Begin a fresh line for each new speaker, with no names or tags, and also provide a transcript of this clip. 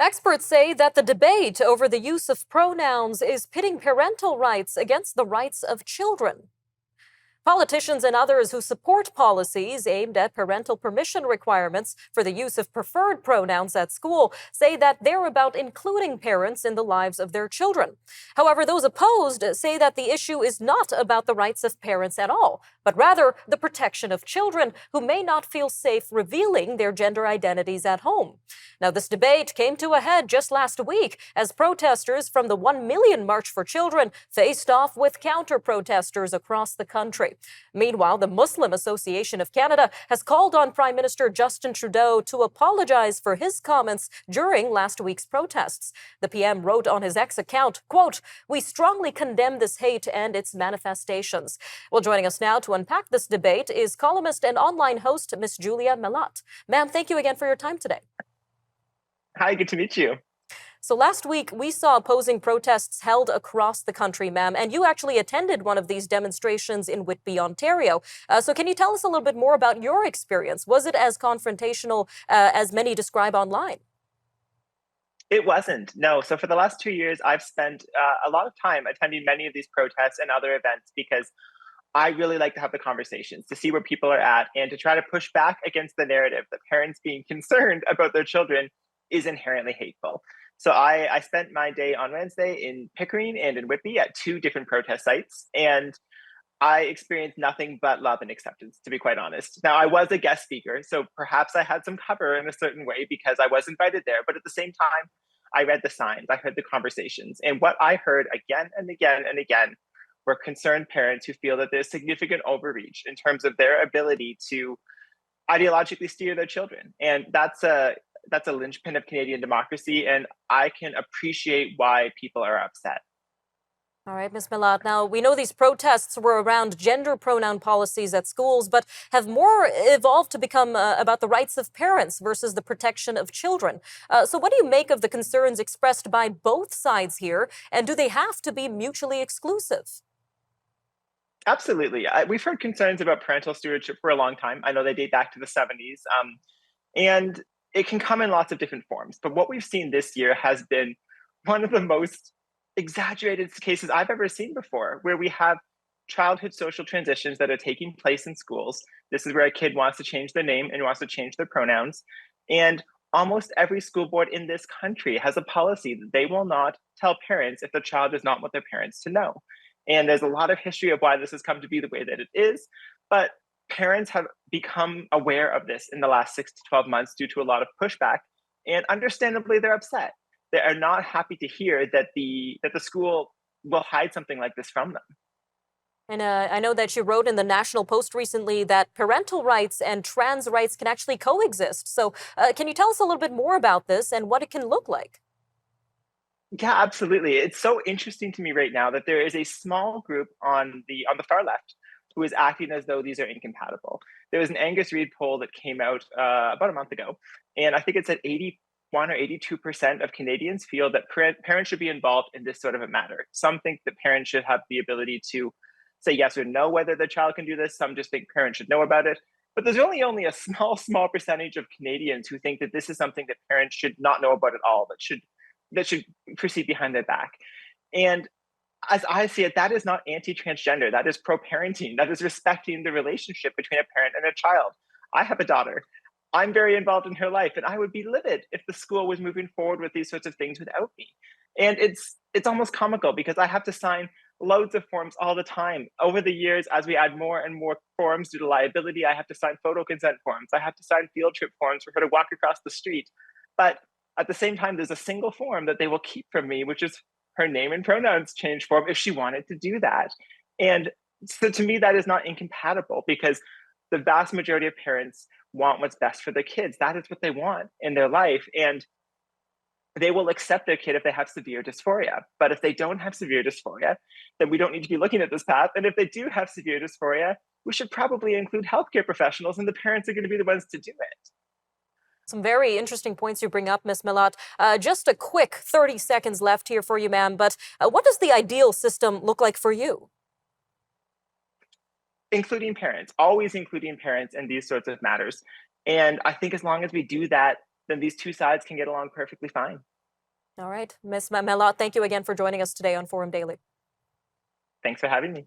Experts say that the debate over the use of pronouns is pitting parental rights against the rights of children. Politicians and others who support policies aimed at parental permission requirements for the use of preferred pronouns at school say that they're about including parents in the lives of their children. However, those opposed say that the issue is not about the rights of parents at all, but rather the protection of children who may not feel safe revealing their gender identities at home. Now, this debate came to a head just last week as protesters from the 1 Million March for Children faced off with counter-protesters across the country. Meanwhile, the Muslim Association of Canada has called on Prime Minister Justin Trudeau to apologize for his comments during last week's protests. The PM wrote on his X account, quote, "We strongly condemn this hate and its manifestations." Well, joining us now to unpack this debate is columnist and online host Miss Julia Malott. Ma'am, thank you again for your time today.
Hi, good to meet you.
So last week, we saw opposing protests held across the country, ma'am, and you actually attended one of these demonstrations in Whitby, Ontario. So can you tell us a little bit more about your experience? Was it as confrontational as many describe online?
It wasn't, no. So for the last 2 years, I've spent a lot of time attending many of these protests and other events because I really like to have the conversations, to see where people are at, and to try to push back against the narrative that parents being concerned about their children is inherently hateful. So I spent my day on Wednesday in Pickering and in Whitby at two different protest sites, and I experienced nothing but love and acceptance, to be quite honest. Now, I was a guest speaker, so perhaps I had some cover in a certain way because I was invited there. But at the same time, I read the signs, I heard the conversations. And what I heard again and again and again were concerned parents who feel that there's significant overreach in terms of their ability to ideologically steer their children. And that's a linchpin of Canadian democracy. And I can appreciate why people are upset.
All right, Ms. Malott. Now, we know these protests were around gender pronoun policies at schools, but have more evolved to become about the rights of parents versus the protection of children. So what do you make of the concerns expressed by both sides here, and do they have to be mutually exclusive?
Absolutely. We've heard concerns about parental stewardship for a long time. I know they date back to the 70s. And it can come in lots of different forms. But what we've seen this year has been one of the most exaggerated cases I've ever seen before, where we have childhood social transitions that are taking place in schools. This is where a kid wants to change their name and wants to change their pronouns. And almost every school board in this country has a policy that they will not tell parents if the child does not want their parents to know. And there's a lot of history of why this has come to be the way that it is. But parents have become aware of this in the last 6 to 12 months due to a lot of pushback. And understandably, they're upset. They are not happy to hear that the school will hide something like this from them.
And I know that you wrote in the National Post recently that parental rights and trans rights can actually coexist. So can you tell us a little bit more about this and what it can look like?
Yeah, absolutely. It's so interesting to me right now that there is a small group on the far left who is acting as though these are incompatible. There was an Angus Reid poll that came out about a month ago, and I think it said 81 or 82% of Canadians feel that parents should be involved in this sort of a matter. Some think that parents should have the ability to say yes or no whether their child can do this. Some just think parents should know about it. But there's only a small percentage of Canadians who think that this is something that parents should not know about at all, that should proceed behind their back. And as I see it, that is not anti-transgender. That is pro-parenting. That is respecting the relationship between a parent and a child. I have a daughter. I'm very involved in her life, and I would be livid if the school was moving forward with these sorts of things without me. And it's almost comical because I have to sign loads of forms all the time. Over the years, as we add more and more forms due to liability, I have to sign photo consent forms. I have to sign field trip forms for her to walk across the street. But at the same time, there's a single form that they will keep from me, which is her name and pronouns change form if she wanted to do that. And so to me, that is not incompatible because the vast majority of parents want what's best for their kids. That is what they want in their life. And they will accept their kid if they have severe dysphoria. But if they don't have severe dysphoria, then we don't need to be looking at this path. And if they do have severe dysphoria, we should probably include healthcare professionals, and the parents are going to be the ones to do it.
Some very interesting points you bring up, Ms. Malott. Just a quick 30 seconds left here for you, ma'am. But what does the ideal system look like for you?
Including parents, always including parents in these sorts of matters. And I think as long as we do that then these two sides can get along perfectly fine.
All right. Ms. Malott, thank you again for joining us today on Forum Daily.
Thanks for having me.